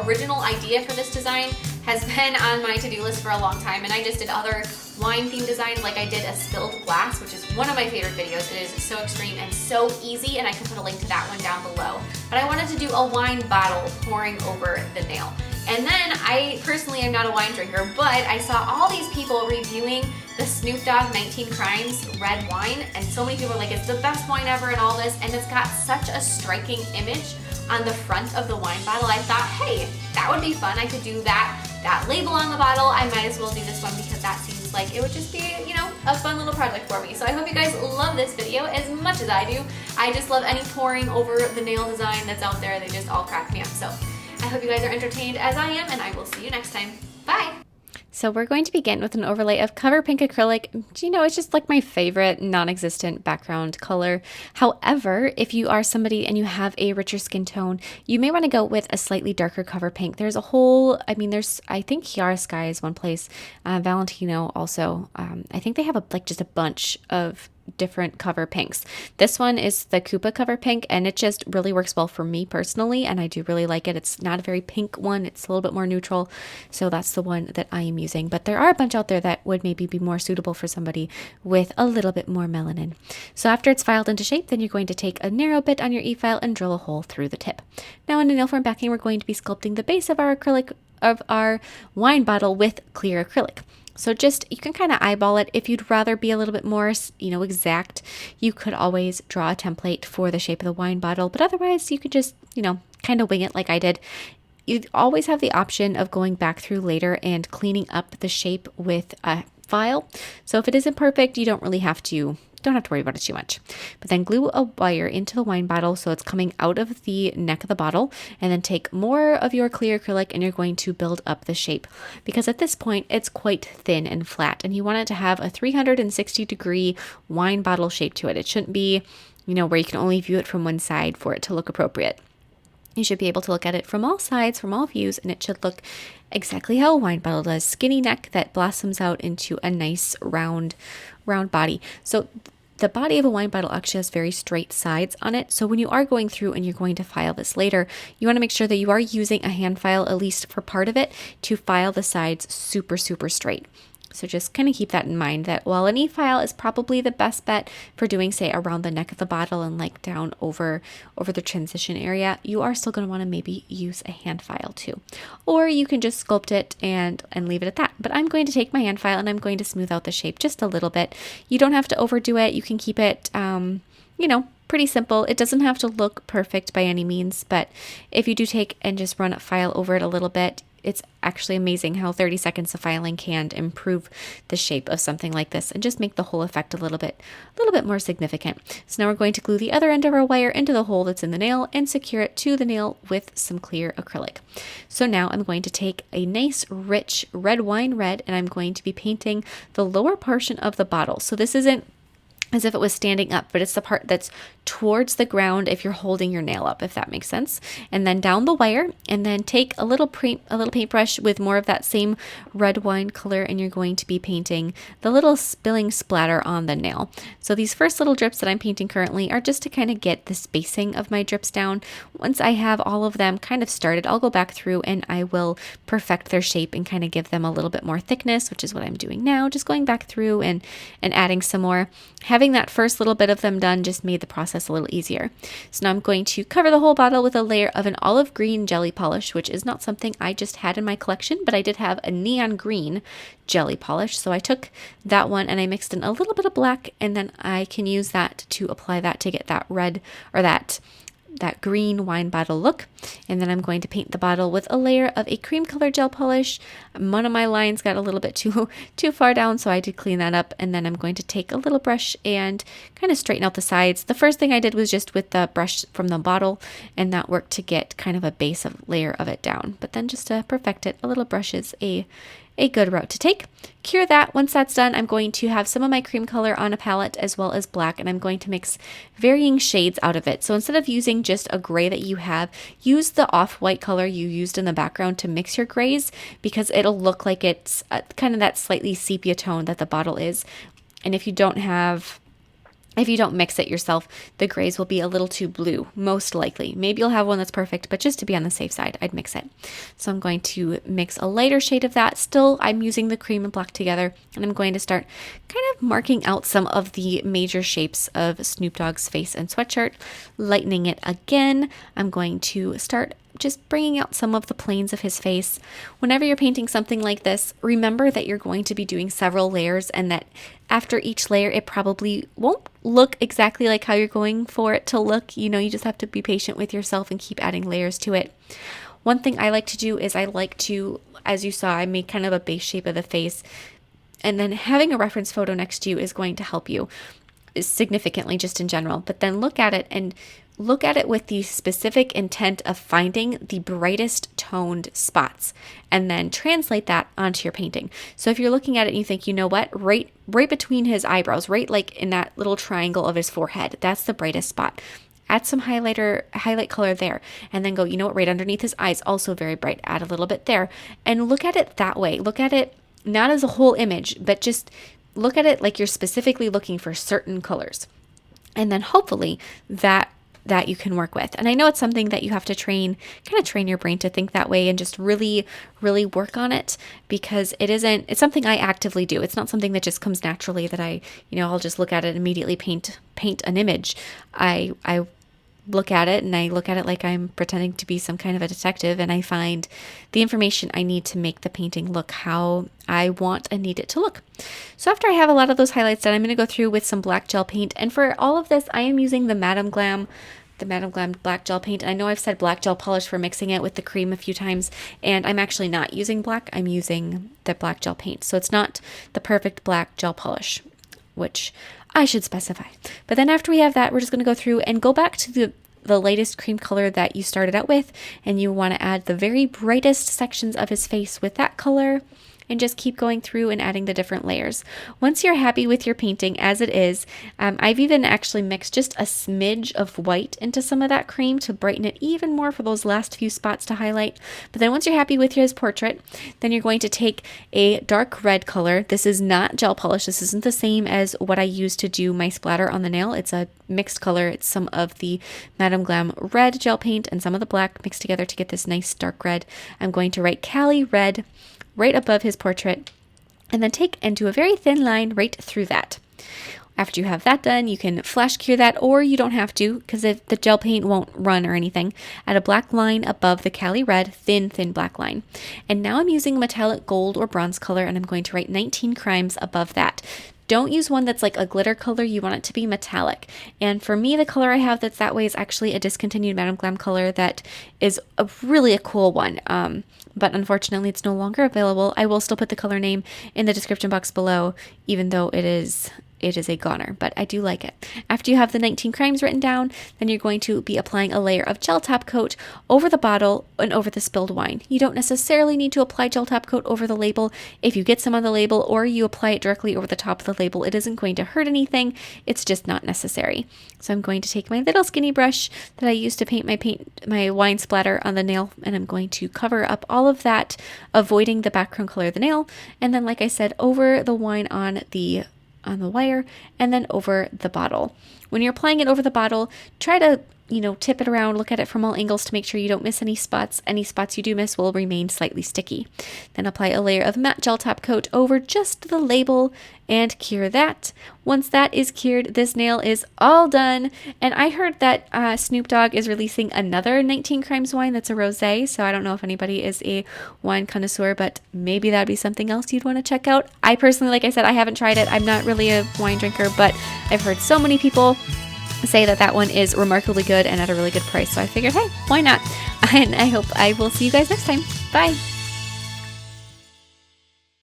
original idea for this design has been on my to-do list for a long time, and I just did other wine themed designs, like I did a spilled glass, which is one of my favorite videos. It is so extreme and so easy, and I can put a link to that one down below. But I wanted to do a wine bottle pouring over the nail. And then I personally am not a wine drinker, but I saw all these people reviewing the Snoop Dogg 19 Crimes red wine, and so many people were like, it's the best wine ever and all this, and it's got such a striking image on the front of the wine bottle. I thought, hey, that would be fun. I could do that label on the bottle. I might as well do this one because that seems like it would just be, you know, a fun little project for me. So I hope you guys love this video as much as I do. I just love any pouring over the nail design that's out there. They just all crack me up. So I hope you guys are entertained as I am, and I will see you next time. Bye! So we're going to begin with an overlay of Cover Pink Acrylic. You know, it's just like my favorite non-existent background color. However, if you are somebody and you have a richer skin tone, you may want to go with a slightly darker Cover Pink. There's a whole, I think Chiara Sky is one place. Valentino also. I think they have just a bunch of different cover pinks. This one is the Koopa Cover Pink, and it just really works well for me personally, and I do really like it. It's not a very pink one, it's a little bit more neutral, so that's the one that I am using. But there are a bunch out there that would maybe be more suitable for somebody with a little bit more melanin. So after it's filed into shape, then you're going to take a narrow bit on your e-file and drill a hole through the tip. Now in a nail form backing, we're going to be sculpting the base of our acrylic of our wine bottle with clear acrylic. So you can kind of eyeball it. If you'd rather be a little bit more, exact, you could always draw a template for the shape of the wine bottle. But otherwise, you could just, kind of wing it like I did. You always have the option of going back through later and cleaning up the shape with a file. So if it isn't perfect, you don't have to worry about it too much. But then glue a wire into the wine bottle so it's coming out of the neck of the bottle, and then take more of your clear acrylic and you're going to build up the shape, because at this point it's quite thin and flat and you want it to have a 360-degree wine bottle shape to it. It shouldn't be, where you can only view it from one side for it to look appropriate. You should be able to look at it from all sides, from all views, and it should look exactly how a wine bottle does. Skinny neck that blossoms out into a nice round body. So the body of a wine bottle actually has very straight sides on it. So when you are going through and you're going to file this later, you want to make sure that you are using a hand file, at least for part of it, to file the sides super, super straight. So just kind of keep that in mind, that while an e-file is probably the best bet for doing, say, around the neck of the bottle and like down over the transition area, you are still going to want to maybe use a hand file too. Or you can just sculpt it and leave it at that. But I'm going to take my hand file and I'm going to smooth out the shape just a little bit. You don't have to overdo it. You can keep it, pretty simple. It doesn't have to look perfect by any means, but if you do take and just run a file over it a little bit, it's actually amazing how 30 seconds of filing can improve the shape of something like this and just make the whole effect a little bit more significant. So now we're going to glue the other end of our wire into the hole that's in the nail and secure it to the nail with some clear acrylic. So now I'm going to take a nice rich red wine red and I'm going to be painting the lower portion of the bottle. So this isn't as if it was standing up, but it's the part that's towards the ground if you're holding your nail up, if that makes sense. And then down the wire, and then take a little paintbrush with more of that same red wine color, and you're going to be painting the little spilling splatter on the nail. So these first little drips that I'm painting currently are just to kind of get the spacing of my drips down. Once I have all of them kind of started, I'll go back through and I will perfect their shape and kind of give them a little bit more thickness, which is what I'm doing now, just going back through and adding some more. Having that first little bit of them done just made the process a little easier. So now I'm going to cover the whole bottle with a layer of an olive green jelly polish, which is not something I just had in my collection, but I did have a neon green jelly polish. So I took that one and I mixed in a little bit of black, and then I can use that to apply that to get that red or that green wine bottle look. And then I'm going to paint the bottle with a layer of a cream color gel polish. One of my lines got a little bit too far down, so I did clean that up. And then I'm going to take a little brush and kind of straighten out the sides. The first thing I did was just with the brush from the bottle, and that worked to get kind of a base layer of it down. But then just to perfect it, a little brush is a good route to take. Cure that. Once that's done, I'm going to have some of my cream color on a palette as well as black, and I'm going to mix varying shades out of it. So instead of using just a gray that you have, use the off-white color you used in the background to mix your grays, because it'll look like it's kind of that slightly sepia tone that the bottle is. And if you don't have If you don't mix it yourself, the grays will be a little too blue, most likely. Maybe you'll have one that's perfect, but just to be on the safe side, I'd mix it. So I'm going to mix a lighter shade of that. Still, I'm using the cream and black together, and I'm going to start kind of marking out some of the major shapes of Snoop Dogg's face and sweatshirt, lightening it again. I'm going to start just bringing out some of the planes of his face. Whenever you're painting something like this, remember that you're going to be doing several layers, and that after each layer, it probably won't look exactly like how you're going for it to look. You just have to be patient with yourself and keep adding layers to it. One thing I like to do is I like to, as you saw, I made kind of a base shape of the face, and then having a reference photo next to you is going to help you significantly just in general. But then look at it and look at it with the specific intent of finding the brightest toned spots, and then translate that onto your painting. So if you're looking at it and you think, you know what, right between his eyebrows, right like in that little triangle of his forehead, that's the brightest spot. Add some highlight color there, and then go, you know what, right underneath his eyes, also very bright. Add a little bit there, and look at it that way. Look at it not as a whole image, but just look at it like you're specifically looking for certain colors. And then hopefully that you can work with. And I know it's something that you have to train your brain to think that way and just really, really work on it, because it's something I actively do. It's not something that just comes naturally that I'll just look at it and immediately paint an image. I look at it, and I look at it like I'm pretending to be some kind of a detective, and I find the information I need to make the painting look how I want and need it to look. So after I have a lot of those highlights done, I'm going to go through with some black gel paint, and for all of this I am using the Madam Glam black gel paint. I know I've said black gel polish for mixing it with the cream a few times, and I'm actually not using black. I'm using the black gel paint, so it's not the perfect black gel polish, which I should specify. But then after we have that, we're just going to go through and go back to the lightest cream color that you started out with, and you want to add the very brightest sections of his face with that color, and just keep going through and adding the different layers. Once you're happy with your painting as it is, I've even actually mixed just a smidge of white into some of that cream to brighten it even more for those last few spots to highlight. But then once you're happy with his portrait, then you're going to take a dark red color. This is not gel polish. This isn't the same as what I use to do my splatter on the nail. It's a mixed color. It's some of the Madam Glam red gel paint and some of the black mixed together to get this nice dark red. I'm going to write Cali red right above his portrait, and then take and do a very thin line right through that. After you have that done, you can flash cure that, or you don't have to, because if the gel paint won't run or anything. Add a black line above the Cali red, thin black line. And now I'm using metallic gold or bronze color, and I'm going to write 19 crimes above that. Don't use one that's like a glitter color. You want it to be metallic. And for me, the color I have that's that way is actually a discontinued Madam Glam color that is really a cool one. But unfortunately, it's no longer available. I will still put the color name in the description box below, even though it is a goner, but I do like it. After you have the 19 crimes written down, then you're going to be applying a layer of gel top coat over the bottle and over the spilled wine. You don't necessarily need to apply gel top coat over the label. If you get some on the label, or you apply it directly over the top of the label, it isn't going to hurt anything. It's just not necessary. So I'm going to take my little skinny brush that I used to paint my wine splatter on the nail, and I'm going to cover up all of that, avoiding the background color of the nail. And then, like I said, over the wine on the wire, and then over the bottle. When you're applying it over the bottle, try to tip it around, look at it from all angles to make sure you don't miss any spots. Any spots you do miss will remain slightly sticky. Then apply a layer of matte gel top coat over just the label and cure that. Once that is cured, this nail is all done. And I heard that Snoop Dogg is releasing another 19 Crimes wine that's a rosé, so I don't know if anybody is a wine connoisseur, but maybe that'd be something else you'd want to check out. I personally, like I said, I haven't tried it. I'm not really a wine drinker, but I've heard so many people say that one is remarkably good and at a really good price. So I figured, hey, why not? And I hope I will see you guys next time. Bye.